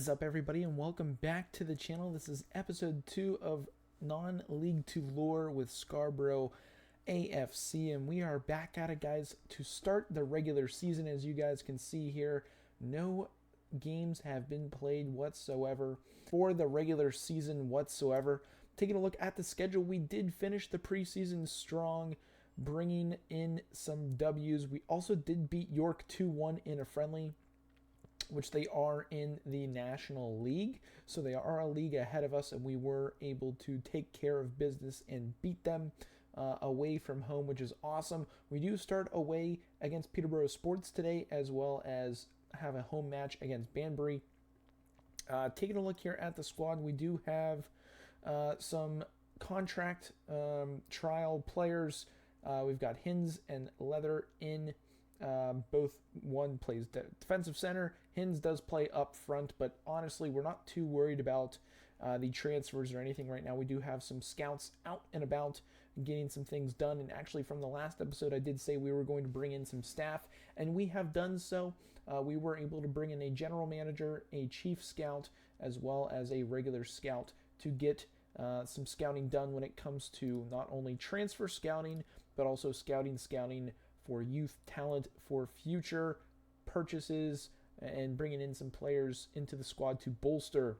What is up, everybody, and welcome back to the channel. This is episode 2 of Non-League 2 Lore with Scarborough AFC, and we are back at it, guys, to start the regular season. As you guys can see here, no games have been played whatsoever for the regular season whatsoever. Taking a look at the schedule, we did finish the preseason strong, bringing in some W's. We also did beat York 2-1 in a friendly, which they are in the National League. So they are a league ahead of us, and we were able to take care of business and beat them away from home, which is awesome. We do start away against Peterborough Sports today, as well as have a home match against Banbury. Taking a look here at the squad, we do have some contract trial players. We've got Hins and Leather in. Both one plays defensive center. Hins does play up front, but honestly, we're not too worried about the transfers or anything right now. We do have some scouts out and about getting some things done. And actually, from the last episode, I did say we were going to bring in some staff, and we have done so. We were able to bring in a general manager, a chief scout, as well as a regular scout to get some scouting done when it comes to not only transfer scouting, but also scouting for youth talent for future purchases, and bringing in some players into the squad to bolster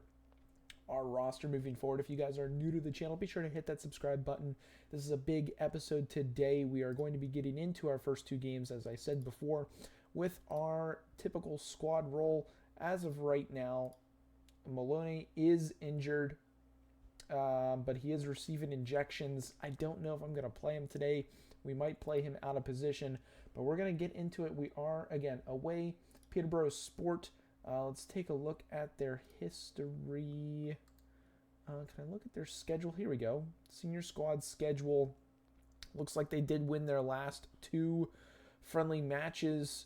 our roster moving forward. If you guys are new to the channel, be sure to hit that subscribe button. This is a big episode today. We are going to be getting into our first two games, as I said before, with our typical squad role. As of right now, Maloney is injured, but he is receiving injections. I don't know if I'm going to play him today. We might play him out of position, but we're going to get into it. We are, again, away, Peterborough Sport. Let's take a look at their history. Can I look at their schedule? Here we go. Senior squad schedule. Looks like they did win their last two friendly matches.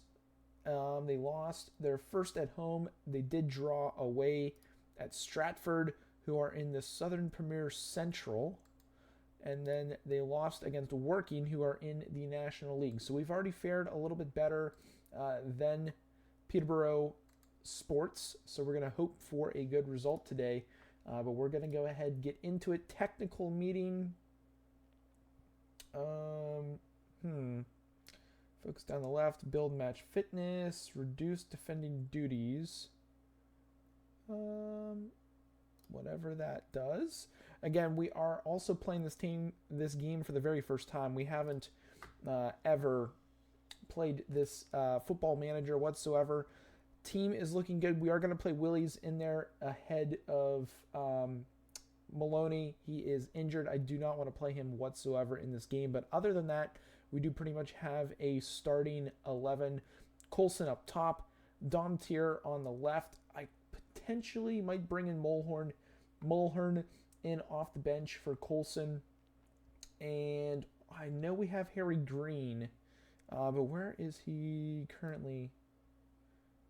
They lost their first at home. They did draw away at Stratford, who are in the Southern Premier Central. And then they lost against Working, who are in the National League. So we've already fared a little bit better than Peterborough Sports. So we're going to hope for a good result today. But we're going to go ahead and get into it. Technical meeting. Focus down the left. Build match fitness. Reduce defending duties. Whatever that does. Again, we are also playing this game for the very first time. We haven't ever played this football manager whatsoever. Team is looking good. We are going to play Willies in there ahead of Maloney. He is injured. I do not want to play him whatsoever in this game. But other than that, we do pretty much have a starting 11. Coulson up top. Domtier on the left. I potentially might bring in Mulhern in off the bench for Coulson. And I know we have Harry Green, but where is he currently?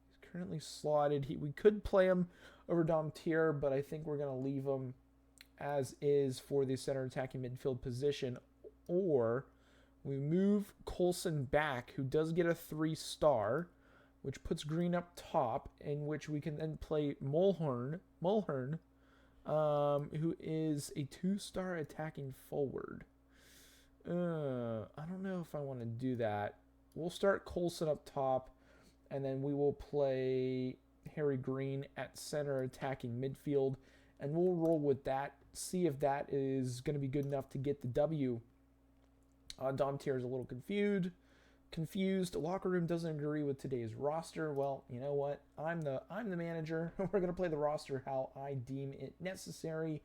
He's currently slotted. We could play him over Domtier, but I think we're going to leave him as is for the center attacking midfield position. Or we move Coulson back, who does get a 3-star, which puts Green up top, in which we can then play Mulhern, who is a 2-star attacking forward. I don't know if I want to do that. We'll start Coulson up top, and then we will play Harry Green at center attacking midfield, and we'll roll with that, see if that is going to be good enough to get the W. Domtier is a little confused. The locker room doesn't agree with today's roster. Well, you know what? I'm the manager. We're going to play the roster how I deem it necessary.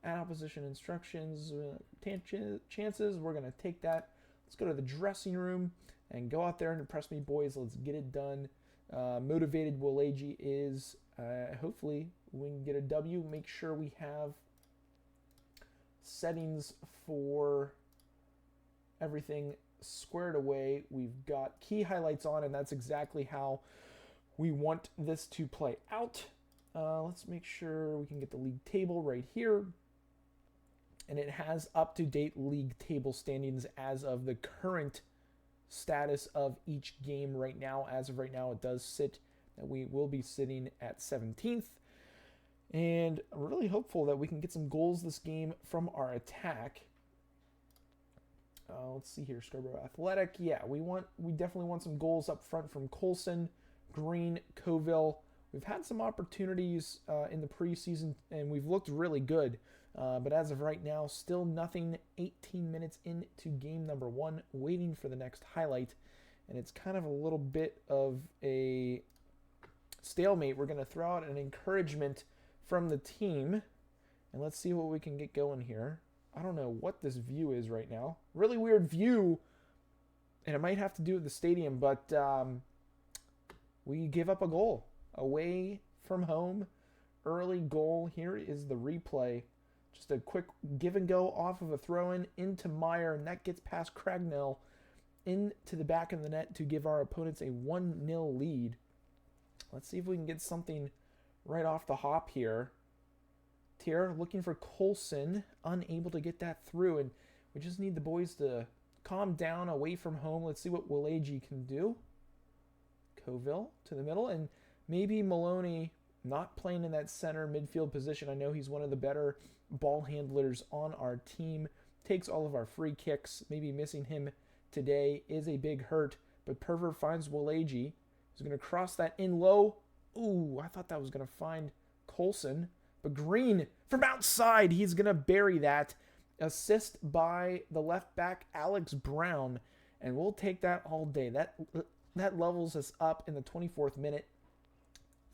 At opposition instructions, chances. We're going to take that. Let's go to the dressing room and go out there and impress me, boys. Let's get it done. Motivated Waleji is. Hopefully we can get a W. Make sure we have settings for everything squared away. We've got key highlights on, and that's exactly how we want this to play out. Let's make sure we can get the league table right here, and it has up-to-date league table standings as of the current status of each game right now. As of right now, it does sit that we will be sitting at 17th. And I'm really hopeful that we can get some goals this game from our attack. Let's see here, Scarborough Athletic. Yeah, we definitely want some goals up front from Coulson, Green, Coville. We've had some opportunities in the preseason, and we've looked really good. But as of right now, still nothing. 18 minutes into game number 1, waiting for the next highlight. And it's kind of a little bit of a stalemate. We're going to throw out an encouragement from the team. And let's see what we can get going here. I don't know what this view is right now. Really weird view. And it might have to do with the stadium, but we give up a goal. Away from home. Early goal. Here is the replay. Just a quick give and go off of a throw-in into Meyer, and that gets past Cragnell into the back of the net to give our opponents a 1-0 lead. Let's see if we can get something right off the hop here. Tier looking for Coulson, unable to get that through, and we just need the boys to calm down away from home. Let's see what Willagi can do. Coville to the middle, and maybe Maloney not playing in that center midfield position. I know he's one of the better ball handlers on our team. Takes all of our free kicks. Maybe missing him today is a big hurt, but Perver finds Willagi. He's going to cross that in low. Ooh, I thought that was going to find Coulson. But Green from outside, he's going to bury that. Assist by the left back, Alex Brown. And we'll take that all day. That levels us up in the 24th minute.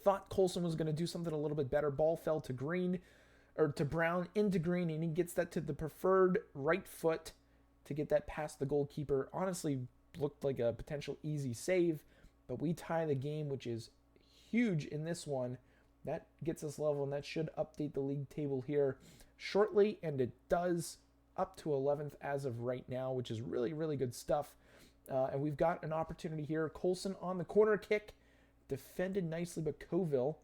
Thought Coulson was going to do something a little bit better. Ball fell to Green, or to Brown, into Green, and he gets that to the preferred right foot to get that past the goalkeeper. Honestly, looked like a potential easy save, but we tie the game, which is huge in this one. That gets us level, and that should update the league table here shortly, and it does, up to 11th as of right now, which is really, really good stuff. And we've got an opportunity here. Coulson on the corner kick, defended nicely, but Coville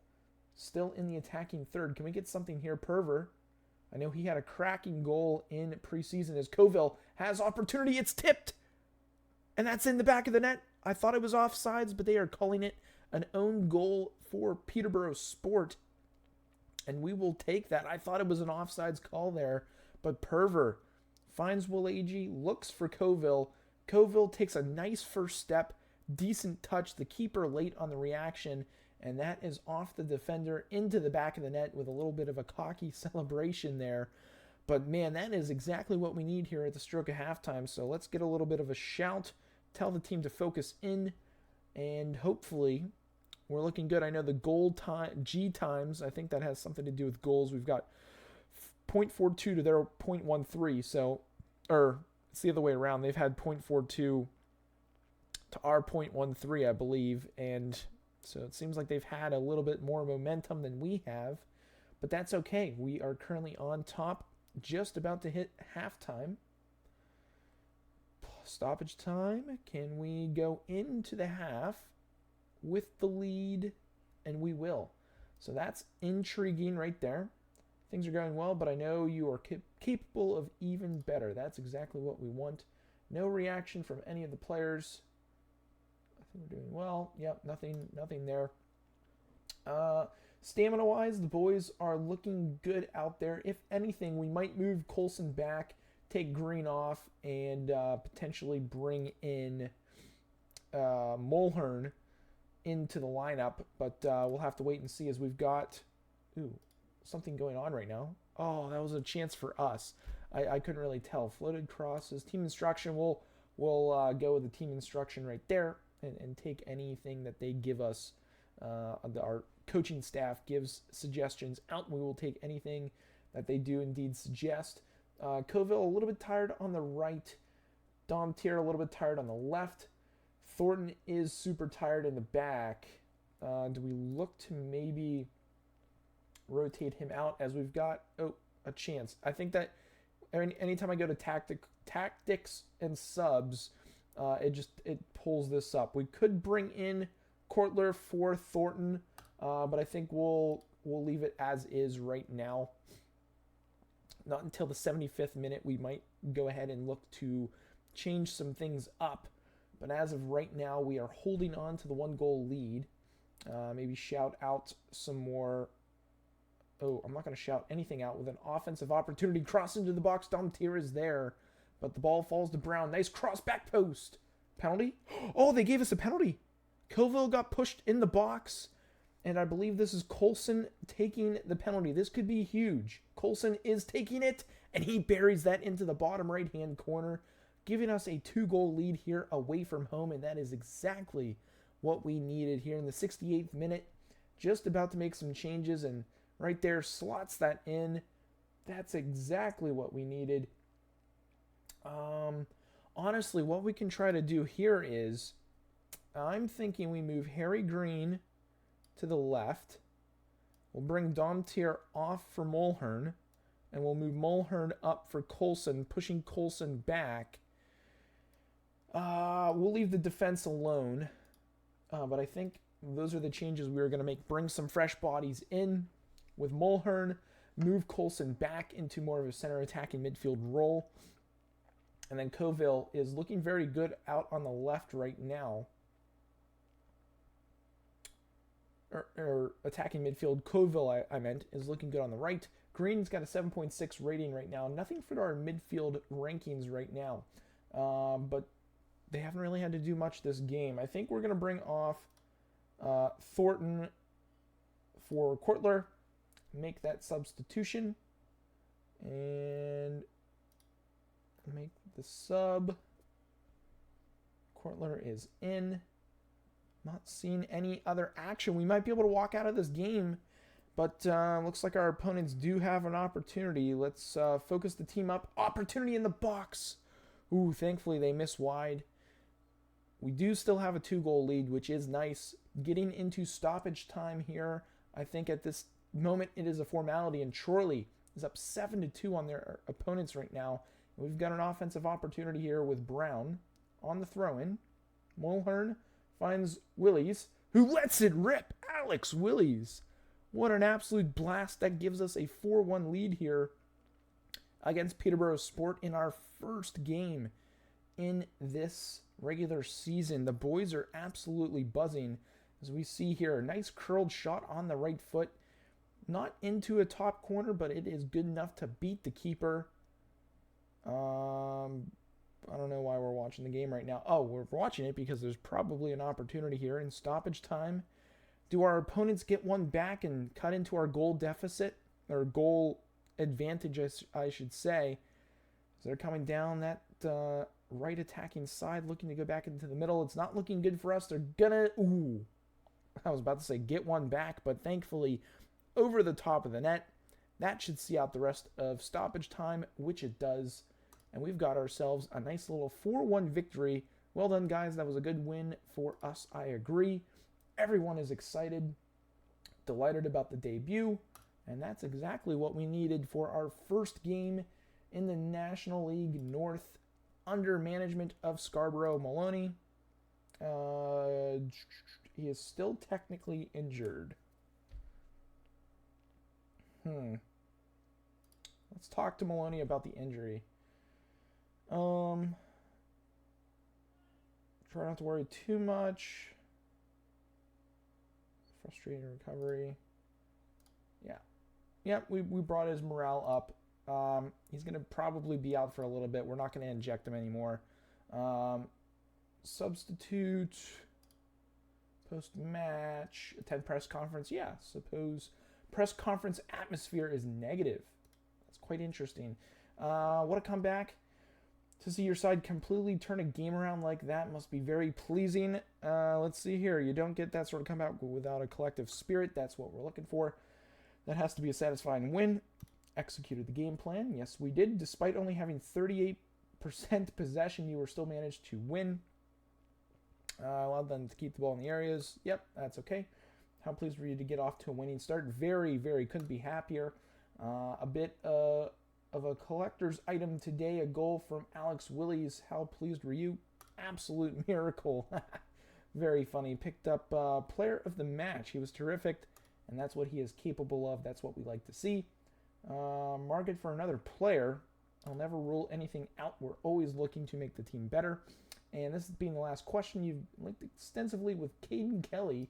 still in the attacking third. Can we get something here? Perver. I know he had a cracking goal in preseason as Coville has opportunity. It's tipped, and that's in the back of the net. I thought it was offsides, but they are calling it an own goal for Peterborough Sport, and we will take that. I thought it was an offsides call there, but Perver finds Willagi, looks for Coville. Coville takes a nice first step, decent touch. The keeper late on the reaction, and that is off the defender into the back of the net with a little bit of a cocky celebration there. But man, that is exactly what we need here at the stroke of halftime. So let's get a little bit of a shout, tell the team to focus in, and hopefully we're looking good. I know the goal time, G times, I think that has something to do with goals. We've got 0.42 to their 0.13. So, or it's the other way around. They've had 0.42 to our 0.13, I believe. And so it seems like they've had a little bit more momentum than we have. But that's okay. We are currently on top, just about to hit halftime. Stoppage time. Can we go into the half with the lead? And we will. So that's intriguing right there. Things are going well, but I know you are capable of even better. That's exactly what we want. No reaction from any of the players. I think we're doing well. Yep, nothing there. Stamina-wise, the boys are looking good out there. If anything, we might move Coulson back, take Green off, and potentially bring in Mulhern into the lineup. But we'll have to wait and see, as we've got something going on right now. Oh, that was a chance for us. I couldn't really tell. Floated crosses. Team instruction. We'll go with the team instruction right there and take anything that they give us. Our coaching staff gives suggestions out. We will take anything that they do indeed suggest. Coville a little bit tired on the right. Dom Tier a little bit tired on the left. Thornton is super tired in the back. Do we look to maybe rotate him out, as we've got a chance? I think that anytime I go to tactics and subs, it pulls this up. We could bring in Kortler for Thornton, but I think we'll leave it as is right now. Not until the 75th minute we might go ahead and look to change some things up. But as of right now, we are holding on to the 1-goal lead. Maybe shout out some more Oh, I'm not going to shout anything out with an offensive opportunity. Cross into the box. Domtier is there. But the ball falls to Brown. Nice cross back post. Penalty? Oh, they gave us a penalty. Coville got pushed in the box. And I believe this is Coulson taking the penalty. This could be huge. Coulson is taking it. And he buries that into the bottom right-hand corner, giving us a 2-goal lead here away from home. And that is exactly what we needed here in the 68th minute. Just about to make some changes. And right there slots that in. That's exactly what we needed. Honestly, what we can try to do here is, I'm thinking we move Harry Green to the left. We'll bring Domtier off for Mulhern, and we'll move Mulhern up for Coulson, pushing Coulson back. We'll leave the defense alone, but I think those are the changes we were going to make. Bring some fresh bodies in with Mulhern, move Coulson back into more of a center attacking midfield role. And then Coville is looking very good out on the left right now. Or attacking midfield. Coville, I meant, is looking good on the right. Green's got a 7.6 rating right now. Nothing for our midfield rankings right now. But they haven't really had to do much this game. I think we're going to bring off Thornton for Kortler. Make that substitution. And make the sub. Kortler is in. Not seeing any other action. We might be able to walk out of this game, but looks like our opponents do have an opportunity. Let's focus the team up. Opportunity in the box. Ooh, thankfully they miss wide. We do still have a 2-goal lead, which is nice. Getting into stoppage time here, I think at this moment it is a formality, and Chorley is up 7-2 on their opponents right now. We've got an offensive opportunity here with Brown on the throw-in. Mulhern finds Willies, who lets it rip. Alex Willies. What an absolute blast. That gives us a 4-1 lead here against Peterborough Sport in our first game in this regular season. The boys are absolutely buzzing. As we see here, a nice curled shot on the right foot. Not into a top corner, but it is good enough to beat the keeper. I don't know why we're watching the game right now. Oh, we're watching it because there's probably an opportunity here in stoppage time. Do our opponents get one back and cut into our goal deficit, or goal advantage, I should say? So they're coming down that right attacking side, looking to go back into the middle. It's not looking good for us. They're gonna, ooh, I was about to say get one back, but thankfully over the top of the net. That should see out the rest of stoppage time, which it does. And we've got ourselves a nice little 4-1 victory. Well done, guys. That was a good win for us, I agree. Everyone is excited, delighted about the debut, and that's exactly what we needed for our first game in the National League North under management of Scarborough Maloney. He is still technically injured. Let's talk to Maloney about the injury. Try not to worry too much. Frustrating recovery. Yeah, we brought his morale up. He's going to probably be out for a little bit. We're not going to inject him anymore. Substitute. Post-match. Attend press conference. Yeah, suppose press conference atmosphere is negative. That's quite interesting. What a comeback. To see your side completely turn a game around like that must be very pleasing. Let's see here. You don't get that sort of comeback without a collective spirit. That's what we're looking for. That has to be a satisfying win. Executed the game plan. Yes, we did. Despite only having 38% possession, you were still managed to win. Allowed them to keep the ball in the areas. Yep, that's okay. How pleased were you to get off to a winning start? Very, very. Couldn't be happier. A bit of a collector's item today, a goal from Alex Willies. How pleased were you? Absolute miracle. Very funny. Picked up player of the match. He was terrific, and that's what he is capable of. That's what we like to see. Market for another player. I'll never rule anything out. We're always looking to make the team better. And this being the last question, you've linked extensively with Caden Kelly.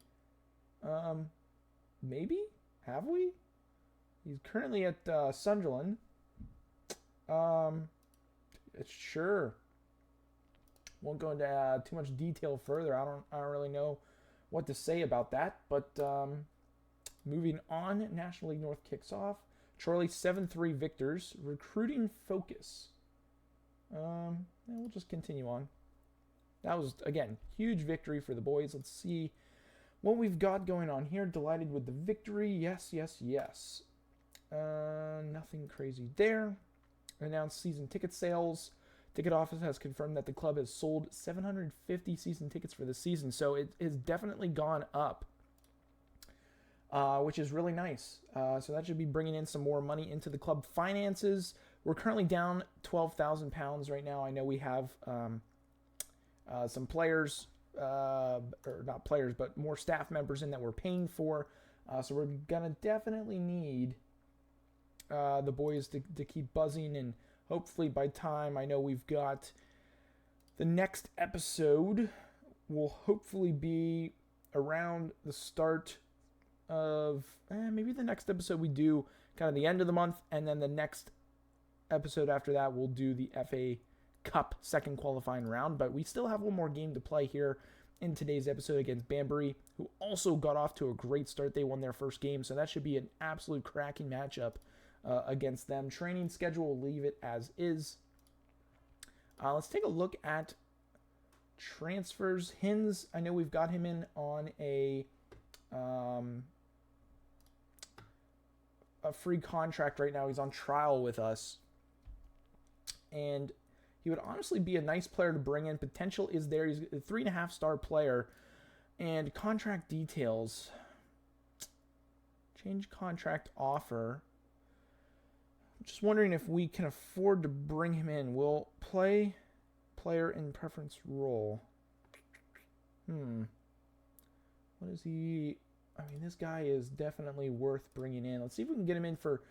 Maybe? Have we? He's currently at Sunderland. Sure. Won't go into too much detail further. I don't really know what to say about that. But moving on, National League North kicks off. Charlie 7-3 victors. Recruiting focus. We'll just continue on. That was, again, huge victory for the boys. Let's see what we've got going on here. Delighted with the victory. Yes, yes, yes. Nothing crazy there. Announced season ticket sales. Ticket office has confirmed that the club has sold 750 season tickets for the season. So it has definitely gone up, which is really nice. So that should be bringing in some more money into the club finances. We're currently down £12,000 right now. I know we have some players, or not players, but more staff members in that we're paying for. So we're going to definitely need the boys to keep buzzing, and hopefully by time I know we've got the next episode will hopefully be around the start of maybe the next episode we do kind of the end of the month, and then the next episode after that we'll do the FA Cup second qualifying round. But we still have one more game to play here in today's episode against Banbury, who also got off to a great start. They won their first game, so that should be an absolute cracking matchup against them. Training schedule, will leave it as is. Let's take a look at transfers. Hins, I know we've got him in on a free contract right now. He's on trial with us, and he would honestly be a nice player to bring in. Potential is there. He's a 3.5-star player. And contract details. Change contract offer. Just wondering if we can afford to bring him in. We'll play player in preference role. What is he? I mean, this guy is definitely worth bringing in. Let's see if we can get him in for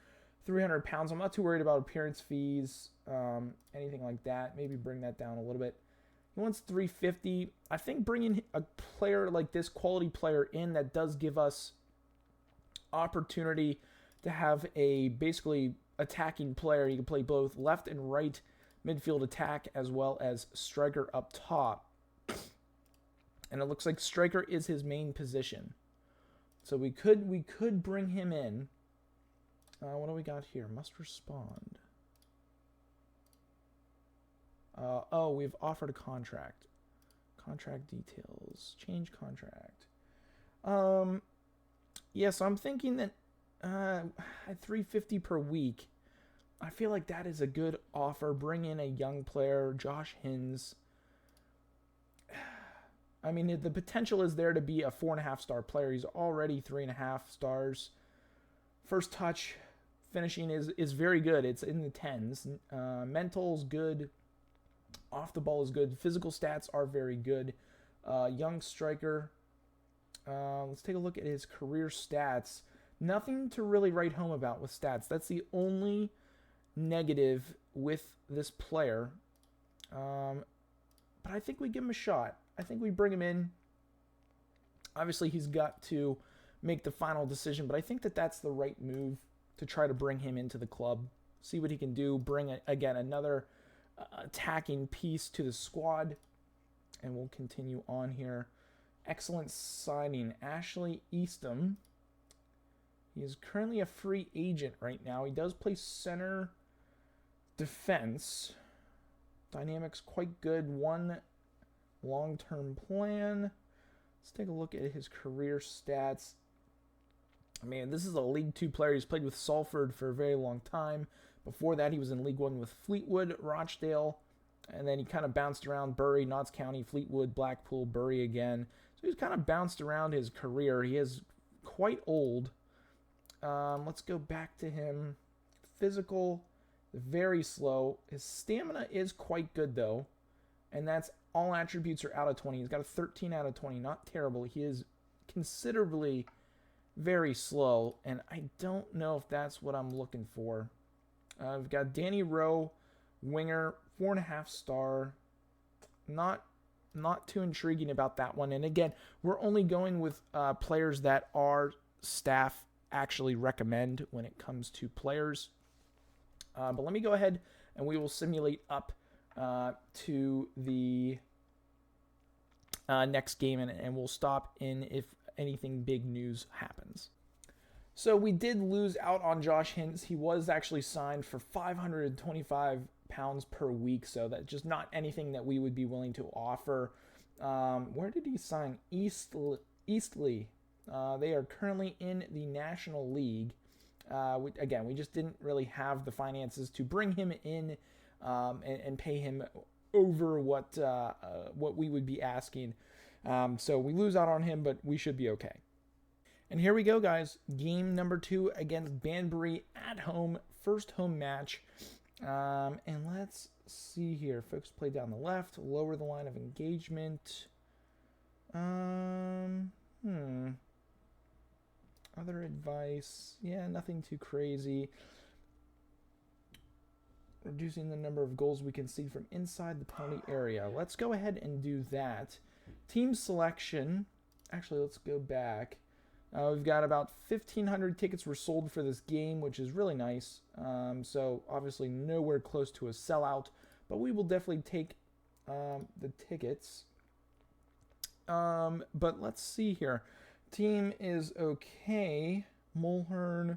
£300. I'm not too worried about appearance fees, anything like that. Maybe bring that down a little bit. He wants $350. I think bringing a player like this, quality player in that does give us opportunity to have a basically attacking player. He can play both left and right midfield attack as well as striker up top. And it looks like striker is his main position. So we could bring him in. What do we got here? Must respond. We've offered a contract. Contract details. Change contract. So I'm thinking that at $350 per week, I feel like that is a good offer. Bring in a young player, Josh Hins. I mean, the potential is there to be a 4.5-star player. He's already 3.5 stars. First touch, finishing is very good. It's in the 10s. Mental's good. Off the ball is good. Physical stats are very good. Young striker. Let's take a look at his career stats. Nothing to really write home about with stats. That's the only negative with this player. But I think we give him a shot. I think we bring him in. Obviously, he's got to make the final decision, but I think that that's the right move to try to bring him into the club. See what he can do. Bring, again, another attacking piece to the squad. And we'll continue on here. Excellent signing. Ashley Eastham. He is currently a free agent right now. He does play center defense. Dynamics quite good. One long-term plan. Let's take a look at his career stats. I mean, this is a League 2 player. He's played with Salford for a very long time. Before that, he was in League 1 with Fleetwood, Rochdale, and then he kind of bounced around Bury, Notts County, Fleetwood, Blackpool, Bury again. So he's kind of bounced around his career. He is quite old. Let's go back to him. Physical, very slow. His stamina is quite good, though, and that's all attributes are out of 20. He's got a 13 out of 20. Not terrible. He is considerably very slow, and I don't know if that's what I'm looking for. We've got Danny Rowe, winger, 4.5 star. Not too intriguing about that one. And again, we're only going with players that are staff actually recommend when it comes to players. But let me go ahead and we will simulate up to the next game, and we'll stop in if anything big news happens. So we did lose out on Josh Hintz. He was actually signed for £525 per week, so that's just not anything that we would be willing to offer. Where did he sign? Eastleigh. They are currently in the National League. We just didn't really have the finances to bring him in and pay him over what we would be asking. So we lose out on him, but we should be okay. And here we go, guys. Game number 2 against Banbury at home. First home match. And let's see here. Folks play down the left. Lower the line of engagement. Other advice. Yeah, nothing too crazy. Reducing the number of goals we concede from inside the penalty area. Let's go ahead and do that. Team selection. Actually, let's go back. We've got about 1,500 tickets were sold for this game, which is really nice. So obviously nowhere close to a sellout, but we will definitely take the tickets. But let's see here. Team is okay. Mulhern,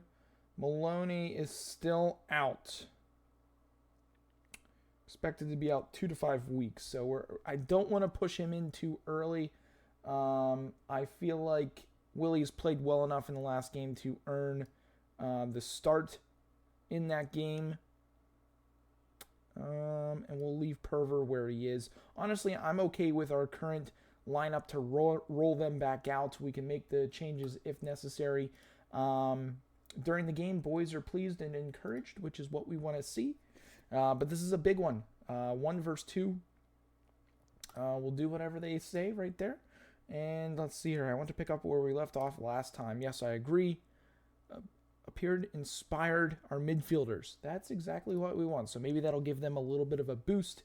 Maloney is still out. Expected to be out 2 to 5 weeks. So I don't want to push him in too early. I feel like Willie's played well enough in the last game to earn the start in that game. And we'll leave Perver where he is. Honestly, I'm okay with our current lineup to roll them back out. We can make the changes if necessary. During the game, boys are pleased and encouraged, which is what we want to see. But this is a big one. 1 versus 2. We'll do whatever they say right there. And let's see here. I want to pick up where we left off last time. Yes, I agree. Appeared inspired our midfielders. That's exactly what we want. So maybe that'll give them a little bit of a boost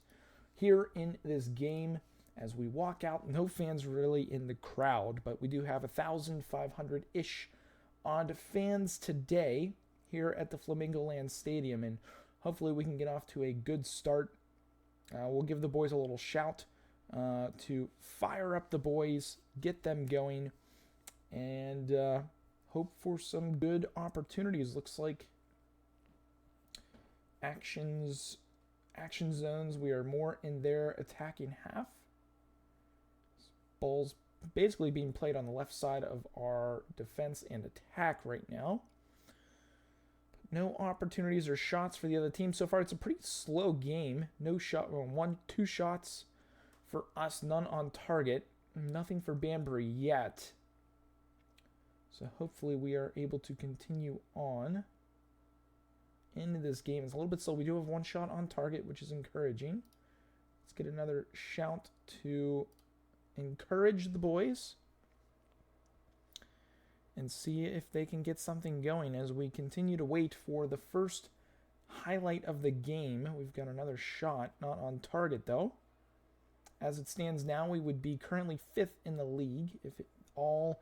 here in this game as we walk out. No fans really in the crowd, but we do have 1,500-ish odd fans today here at the Flamingo Land Stadium, and hopefully we can get off to a good start. We'll give the boys a little shout to fire up the boys, get them going, and hope for some good opportunities. Looks like action zones, we are more in their attacking half. Ball's basically being played on the left side of our defense and attack right now. No opportunities or shots for the other team so far. It's a pretty slow game. No shot, 2 shots for us, none on target. Nothing for Banbury yet. So hopefully we are able to continue on into this game. It's a little bit slow. We do have 1 shot on target, which is encouraging. Let's get another shout to encourage the boys and see if they can get something going as we continue to wait for the first highlight of the game. We've got another shot, not on target though. As it stands now, we would be currently 5th in the league if all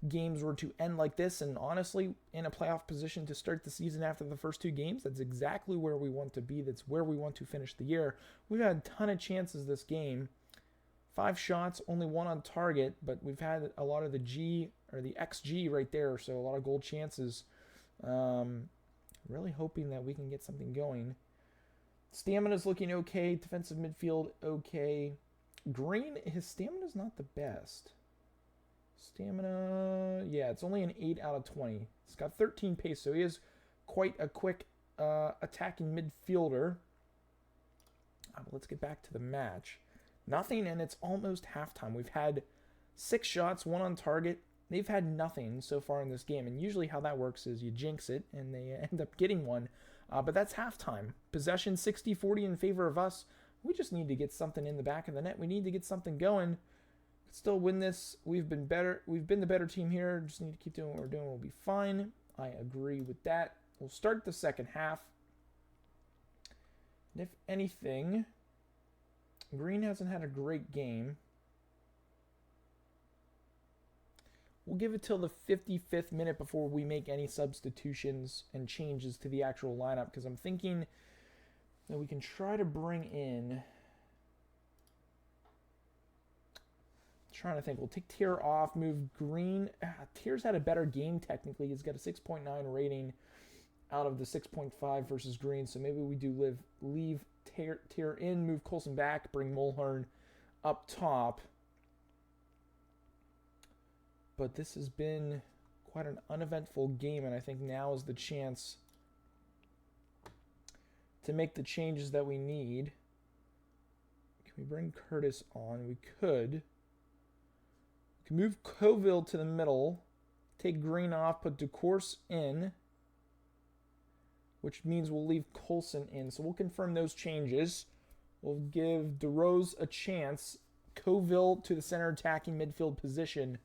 games were to end like this, and honestly, in a playoff position to start the season after the first 2 games. That's exactly where we want to be. That's where we want to finish the year. We've had a ton of chances this game. 5 shots, only 1 on target, but we've had a lot of the XG right there, so a lot of goal chances. Really hoping that we can get something going. Stamina's looking okay. Defensive midfield, okay. Green, his stamina's not the best. Stamina, yeah, it's only an 8 out of 20. He's got 13 pace, so he is quite a quick attacking midfielder. But let's get back to the match. Nothing, and it's almost halftime. We've had 6 shots, 1 on target. They've had nothing so far in this game, and usually how that works is you jinx it, and they end up getting one. But that's halftime. Possession 60-40 in favor of us. We just need to get something in the back of the net. We need to get something going. Still win this. We've been better. We've been the better team here. Just need to keep doing what we're doing. We'll be fine. I agree with that. We'll start the second half. And if anything, Green hasn't had a great game. We'll give it till the 55th minute before we make any substitutions and changes to the actual lineup, because I'm thinking that we can try to bring in... Trying to think. We'll take Tier off, move Green. Tier's had a better game technically. He's got a 6.9 rating out of the 6.5 versus Green, so maybe we do leave Tier in, move Coulson back, bring Mulhern up top. But this has been quite an uneventful game, and I think now is the chance to make the changes that we need. Can we bring Curtis on? We could. We can move Coville to the middle, take Green off, put DeCourse in, which means we'll leave Coulson in. So we'll confirm those changes. We'll give DeRose a chance, Coville to the center attacking midfield position,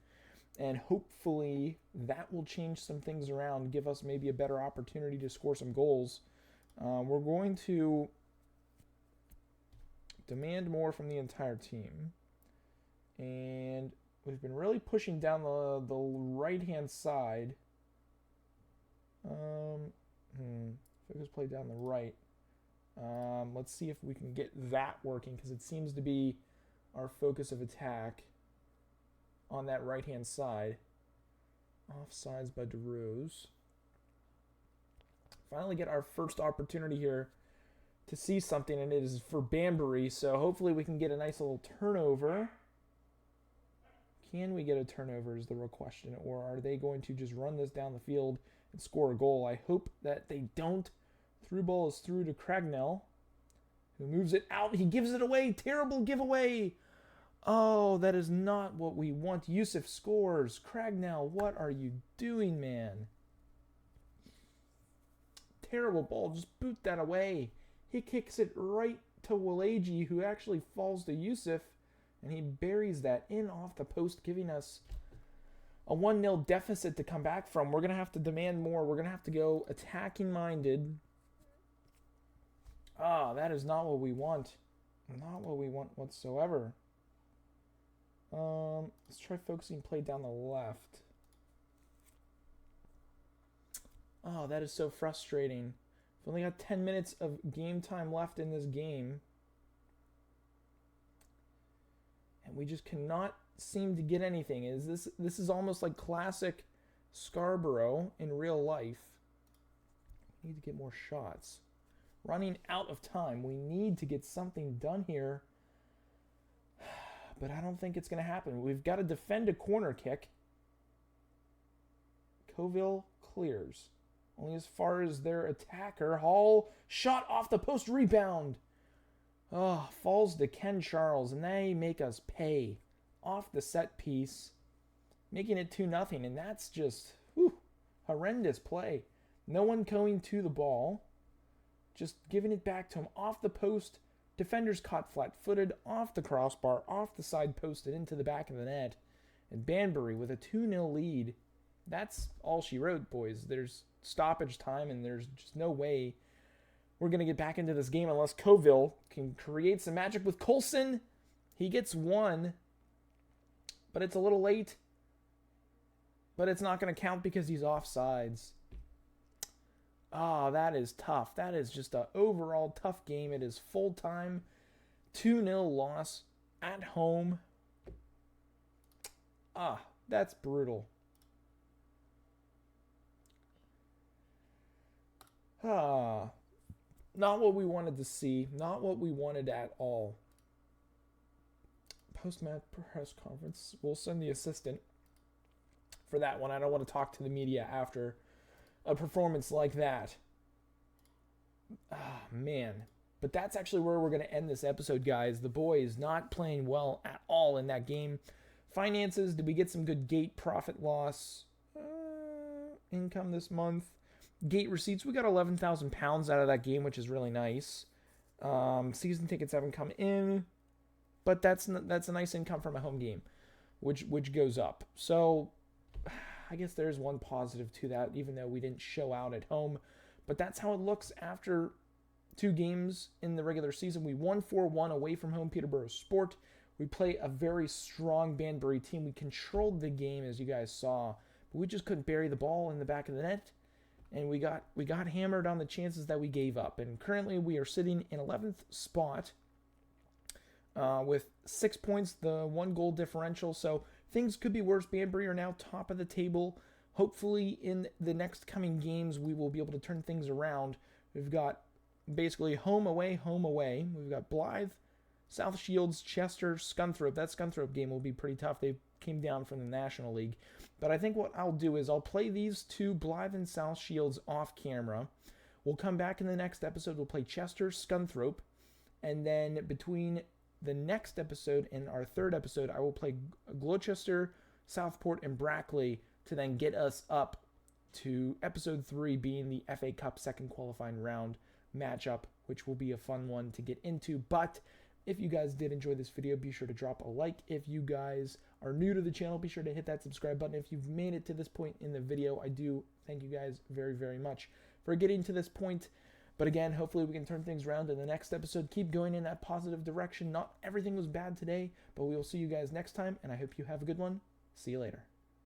and hopefully that will change some things around, give us maybe a better opportunity to score some goals. We're going to demand more from the entire team. And we've been really pushing down the right-hand side. Focus play down the right. Let's see if we can get that working, because it seems to be our focus of attack on that right-hand side. Offsides by DeRose. Finally get our first opportunity here to see something, and it is for Banbury, so hopefully we can get a nice little turnover. Can we get a turnover is the real question, or are they going to just run this down the field and score a goal? I hope that they don't. Through ball is through to Cragnell, who moves it out. He gives it away. Terrible giveaway. Oh, that is not what we want. Yusuf scores. Cragnell, what are you doing, man? Terrible ball. Just boot that away. He kicks it right to Walaji, who actually falls to Yusuf, and he buries that in off the post, giving us a 1-0 deficit to come back from. We're going to have to demand more. We're going to have to go attacking-minded. That is not what we want. Not what we want whatsoever. Let's try focusing play down the left. Oh, that is so frustrating. We've only got 10 minutes of game time left in this game. And we just cannot seem to get anything. This is almost like classic Scarborough in real life. We need to get more shots. Running out of time. We need to get something done here. But I don't think it's going to happen. We've got to defend a corner kick. Coville clears. Only as far as their attacker. Hall, shot off the post, rebound. Oh, falls to Ken Charles, and they make us pay off the set piece, making it 2-0, and that's just horrendous play. No one going to the ball, just giving it back to him off the post. Defenders caught flat-footed, off the crossbar, off the side post, and into the back of the net. And Banbury with a 2-0 lead. That's all she wrote, boys. There's stoppage time, and there's just no way we're going to get back into this game unless Coville can create some magic with Coulson. He gets one, but it's a little late. But it's not going to count because he's offsides. Oh, that is tough. That is just an overall tough game. It is full-time, 2-0 loss at home. That's brutal. Not what we wanted to see. Not what we wanted at all. Post-match press conference. We'll send the assistant for that one. I don't want to talk to the media after a performance like that. Man. But that's actually where we're going to end this episode, guys. The boys not playing well at all in that game. Finances, did we get some good gate profit loss income this month? Gate receipts, we got £11,000 out of that game, which is really nice. Season tickets haven't come in, but that's a nice income from a home game, which goes up. So I guess there's one positive to that, even though we didn't show out at home. But that's how it looks after 2 games in the regular season. We won 4-1 away from home, Peterborough Sport. We play a very strong Banbury team. We controlled the game, as you guys saw, but we just couldn't bury the ball in the back of the net, and we got hammered on the chances that we gave up. And currently we are sitting in 11th spot with 6 points, the 1 goal differential. So things could be worse. Banbury are now top of the table. Hopefully in the next coming games we will be able to turn things around. We've got basically home, away, home, away. We've got Blythe, South Shields, Chester, Scunthorpe. That Scunthorpe game will be pretty tough. They came down from the National League. But I think what I'll do is I'll play these two, Blythe and South Shields, off camera. We'll come back in the next episode. We'll play Chester, Scunthorpe. And then between the next episode and our third episode, I will play Gloucester, Southport, and Brackley to then get us up to episode 3 being the FA Cup second qualifying round matchup, which will be a fun one to get into. But if you guys did enjoy this video, be sure to drop a like. If you guys are new to the channel, be sure to hit that subscribe button. If you've made it to this point in the video, I do thank you guys very, very much for getting to this point. But again, hopefully we can turn things around in the next episode. Keep going in that positive direction. Not everything was bad today, but we will see you guys next time, and I hope you have a good one. See you later.